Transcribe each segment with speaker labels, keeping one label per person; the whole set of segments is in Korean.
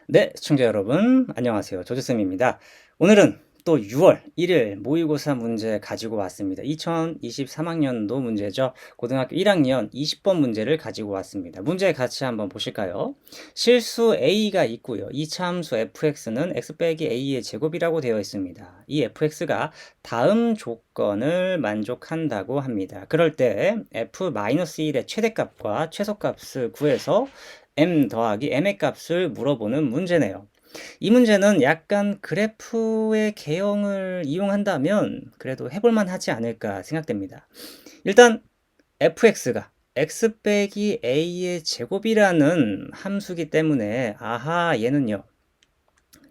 Speaker 1: 네, 시청자 여러분, 안녕하세요. 조조쌤입니다. 오늘은 또 6월 1일 모의고사 문제 가지고 왔습니다. 2023학년도 문제죠. 고등학교 1학년 20번 문제를 가지고 왔습니다. 문제 같이 한번 보실까요? 실수 a가 있고요. 이차함수 fx는 x 빼기 a의 제곱이라고 되어 있습니다. 이 fx가 다음 조건을 만족한다고 합니다. 그럴 때 f-1의 최대값과 최소값을 구해서 m 더하기 m의 값을 물어보는 문제네요. 이 문제는 약간 그래프의 개형을 이용한다면 그래도 해볼만 하지 않을까 생각됩니다. 일단 fx가 x 빼기 a의 제곱이라는 함수기 때문에 아하, 얘는요,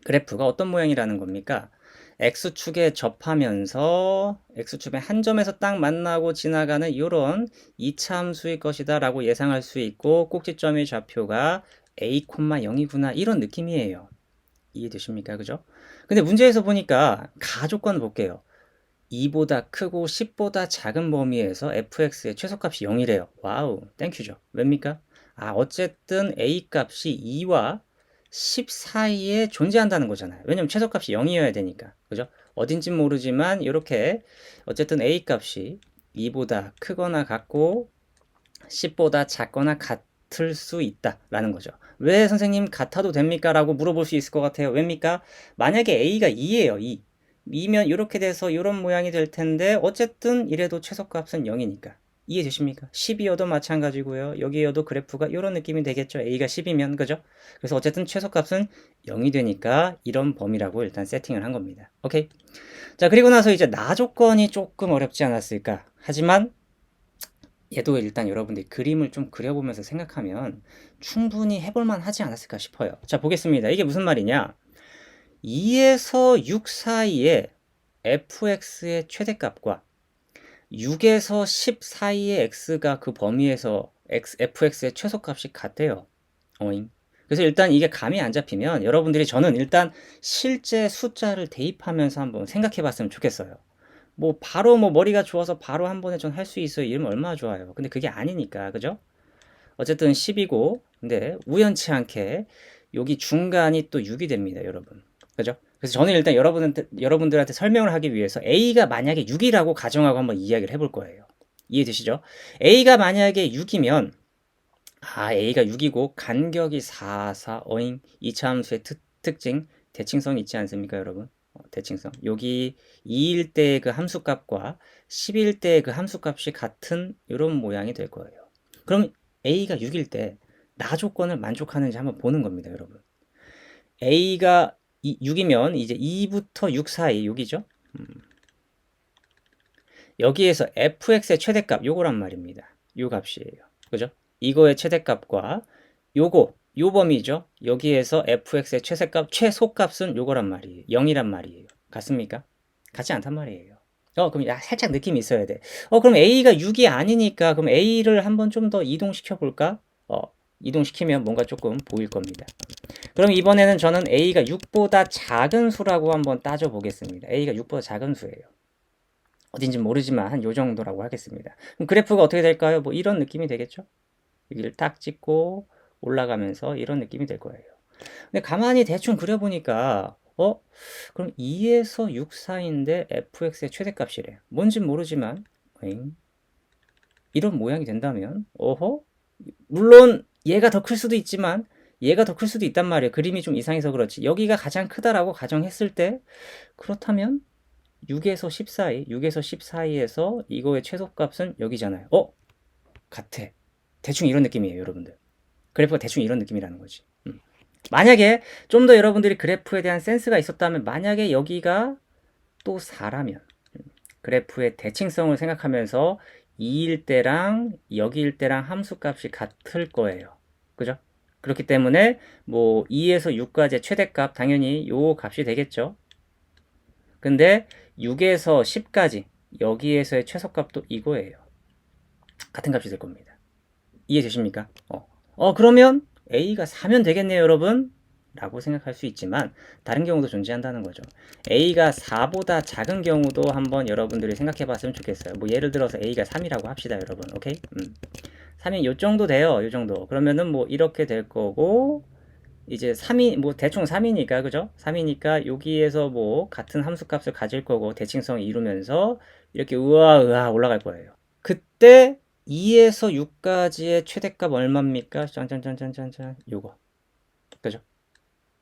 Speaker 1: 그래프가 어떤 모양이라는 겁니까? x축에 접하면서 x축의 한 점에서 딱 만나고 지나가는 이런 2차 함수일 것이다 라고 예상할 수 있고, 꼭지점의 좌표가 a, 0이구나, 이런 느낌이에요. 이해되십니까? 그죠? 근데 문제에서 보니까 가조건 볼게요. 2보다 크고 10보다 작은 범위에서 fx의 최소값이 0이래요. 와우, 땡큐죠. 왜입니까? 어쨌든 a 값이 2와 10 사이에 존재한다는 거잖아요. 왜냐면 최소값이 0이어야 되니까. 그죠? 어딘진 모르지만 이렇게 어쨌든 a 값이 2보다 크거나 같고 10보다 작거나 같을 수 있다라는 거죠. 왜 선생님 같아도 됩니까? 라고 물어볼 수 있을 것 같아요. 왜입니까? 만약에 a가 2예요. 2. 2면 이렇게 돼서 이런 모양이 될 텐데 어쨌든 이래도 최소값은 0이니까. 이해되십니까? 10이어도 마찬가지고요. 여기여도 그래프가 이런 느낌이 되겠죠. a가 10이면, 그죠? 그래서 어쨌든 최소값은 0이 되니까 이런 범위라고 일단 세팅을 한 겁니다. 오케이? 자, 그리고 나서 이제 나 조건이 조금 어렵지 않았을까? 하지만 얘도 일단 여러분들이 그림을 좀 그려보면서 생각하면 충분히 해볼만 하지 않았을까 싶어요. 자, 보겠습니다. 이게 무슨 말이냐? 2에서 6 사이에 fx의 최대값과 6에서 10 사이의 x가 그 범위에서 fx의 최소값이 같대요. 어잉. 그래서 일단 이게 감이 안 잡히면 여러분들이, 저는 일단 실제 숫자를 대입하면서 한번 생각해 봤으면 좋겠어요. 뭐 바로 뭐 머리가 좋아서 바로 한 번에 전 할 수 있어요. 이러면 얼마나 좋아요. 근데 그게 아니니까, 그죠? 어쨌든 10이고, 근데 우연치 않게 여기 중간이 또 6이 됩니다, 여러분. 그죠? 그래서 저는 일단 여러분들한테 설명을 하기 위해서 a가 만약에 6이라고 가정하고 한번 이야기를 해볼 거예요. 이해되시죠? a가 만약에 6이면, a가 6이고 간격이 4, 4, 어잉. 이차 함수의 특징, 대칭성이 있지 않습니까, 여러분? 대칭성. 여기 2일 때 그 함수값과 10일 때 그 함수값이 같은 이런 모양이 될 거예요. 그럼 a가 6일 때 나 조건을 만족하는지 한번 보는 겁니다, 여러분. a가 6이면 이제 2부터 6 사이, 여기죠? 여기에서 fx의 최대값, 요거란 말입니다. 요 값이에요. 그죠? 이거의 최대값과 요 범위죠. 여기에서 fx의 최소값은 요거란 말이에요. 0이란 말이에요. 같습니까? 같지 않단 말이에요. 그럼 살짝 느낌이 있어야 돼. 그럼 a가 6이 아니니까 그럼 a를 한번 좀 더 이동시켜 볼까? 이동시키면 뭔가 조금 보일 겁니다. 그럼 이번에는 저는 a가 6보다 작은 수라고 한번 따져 보겠습니다. a가 6보다 작은 수예요. 어딘지 모르지만 한 요 정도라고 하겠습니다. 그럼 그래프가 어떻게 될까요? 뭐 이런 느낌이 되겠죠? 여기를 딱 찍고 올라가면서 이런 느낌이 될 거예요. 근데 가만히 대충 그려보니까 그럼 2에서 6 사이인데 fx의 최대값이래. 뭔진 모르지만 이런 모양이 된다면 물론 얘가 더 클 수도 있지만 얘가 더 클 수도 있단 말이에요. 그림이 좀 이상해서 그렇지. 여기가 가장 크다라고 가정했을 때, 그렇다면 6에서 10 사이, 6에서 10 사이에서 이거의 최소값은 여기잖아요. 같아. 대충 이런 느낌이에요, 여러분들. 그래프가 대충 이런 느낌이라는 거지. 만약에 좀 더 여러분들이 그래프에 대한 센스가 있었다면, 만약에 여기가 또 4라면 그래프의 대칭성을 생각하면서 2일 때랑 여기일 때랑 함수값이 같을 거예요. 그죠? 그렇기 때문에 뭐 2에서 6까지의 최대값, 당연히 요 값이 되겠죠. 근데 6에서 10까지 여기에서의 최소값도 이거예요. 같은 값이 될 겁니다. 이해되십니까? 그러면 a가 4면 되겠네요, 여러분. 라고 생각할 수 있지만 다른 경우도 존재한다는 거죠. A가 4보다 작은 경우도 한번 여러분들이 생각해 봤으면 좋겠어요. 뭐 예를 들어서 A가 3이라고 합시다, 여러분. 오케이? 3이 요 정도 돼요. 요 정도. 그러면은 뭐 이렇게 될 거고, 이제 3이 뭐 대충 3이니까, 그죠? 3이니까 여기에서 뭐 같은 함수값을 가질 거고 대칭성을 이루면서 이렇게 으아 올라갈 거예요. 그때 2에서 6까지의 최대값 얼마입니까? 짠짠짠짠짠짠 요거. 그죠?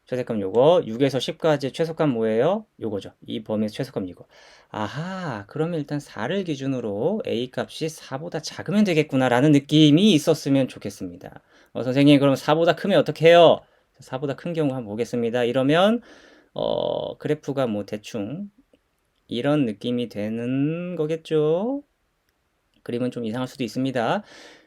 Speaker 1: 최대값 요거. 6에서 10까지 최소값 뭐예요? 요거죠. 이 범위에서 최소값 이거. 아하, 그러면 일단 4를 기준으로 A 값이 4보다 작으면 되겠구나 라는 느낌이 있었으면 좋겠습니다. 선생님, 그럼 4보다 크면 어떻게 해요? 4보다 큰 경우 한번 보겠습니다. 이러면 그래프가 뭐 대충 이런 느낌이 되는 거겠죠? 그림은 좀 이상할 수도 있습니다.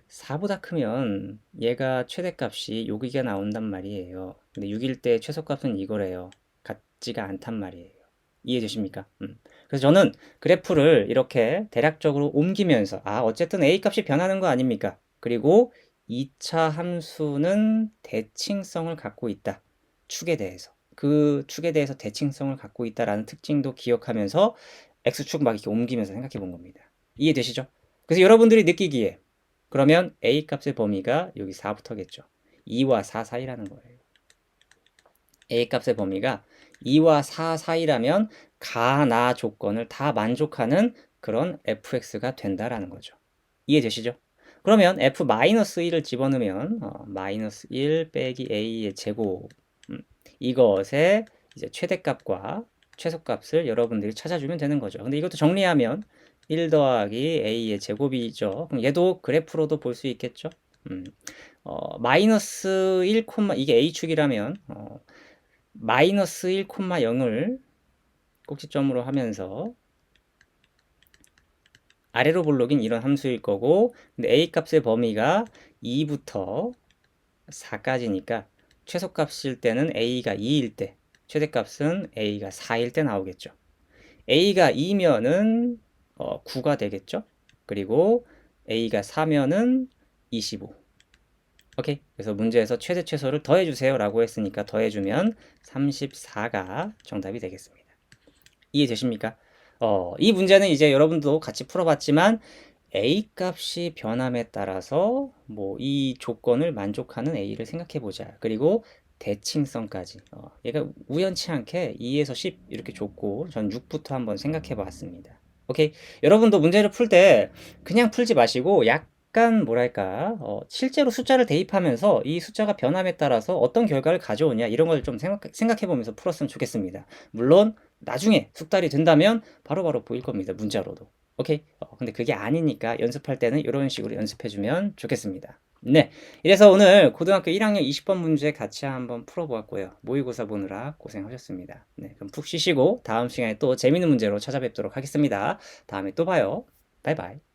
Speaker 1: 4보다 크면 얘가 최대값이 여기가 나온단 말이에요. 근데 6일 때 최소값은 이거래요. 같지가 않단 말이에요. 이해되십니까? 그래서 저는 그래프를 이렇게 대략적으로 옮기면서 어쨌든 A값이 변하는 거 아닙니까? 그리고 2차 함수는 대칭성을 갖고 있다. 축에 대해서. 그 축에 대해서 대칭성을 갖고 있다라는 특징도 기억하면서 X축 막 이렇게 옮기면서 생각해 본 겁니다. 이해되시죠? 그래서 여러분들이 느끼기에 그러면 A 값의 범위가 여기 4부터겠죠. 2와 4 사이라는 거예요. A 값의 범위가 2와 4 사이라면 가나 조건을 다 만족하는 그런 fx가 된다라는 거죠. 이해되시죠? 그러면 f-1을 집어넣으면 마이너스 1 빼기 a의 제곱 이것의 이제 최대값과 최소값을 여러분들이 찾아주면 되는 거죠. 근데 이것도 정리하면 1 더하기 a의 제곱이죠. 그럼 얘도 그래프로도 볼 수 있겠죠. 마이너스 1, 이게 a축이라면 마이너스 1, 0을 꼭지점으로 하면서 아래로 볼록인 이런 함수일 거고, 근데 a 값의 범위가 2부터 4까지니까 최소값일 때는 a가 2일 때, 최대값은 a가 4일 때 나오겠죠. a가 2면은 9가 되겠죠. 그리고 a가 4면은 25. 오케이. 그래서 문제에서 최대 최소를 더해주세요 라고 했으니까 더해주면 34가 정답이 되겠습니다. 이해되십니까? 이 문제는 이제 여러분도 같이 풀어봤지만 A 값이 변함에 따라서 뭐 이 조건을 만족하는 A를 생각해 보자. 그리고 대칭성까지. 얘가 우연치 않게 2에서 10 이렇게 줬고 전 6부터 한번 생각해 봤습니다. 오케이. 여러분도 문제를 풀 때 그냥 풀지 마시고 약간 뭐랄까 실제로 숫자를 대입하면서 이 숫자가 변함에 따라서 어떤 결과를 가져오냐 이런 걸 좀 생각해 보면서 풀었으면 좋겠습니다. 물론 나중에 숙달이 된다면 바로바로 보일 겁니다. 문자로도. 오케이? 근데 그게 아니니까 연습할 때는 이런 식으로 연습해주면 좋겠습니다. 네. 이래서 오늘 고등학교 1학년 20번 문제 같이 한번 풀어보았고요. 모의고사 보느라 고생하셨습니다. 네. 그럼 푹 쉬시고 다음 시간에 또 재밌는 문제로 찾아뵙도록 하겠습니다. 다음에 또 봐요. 바이바이.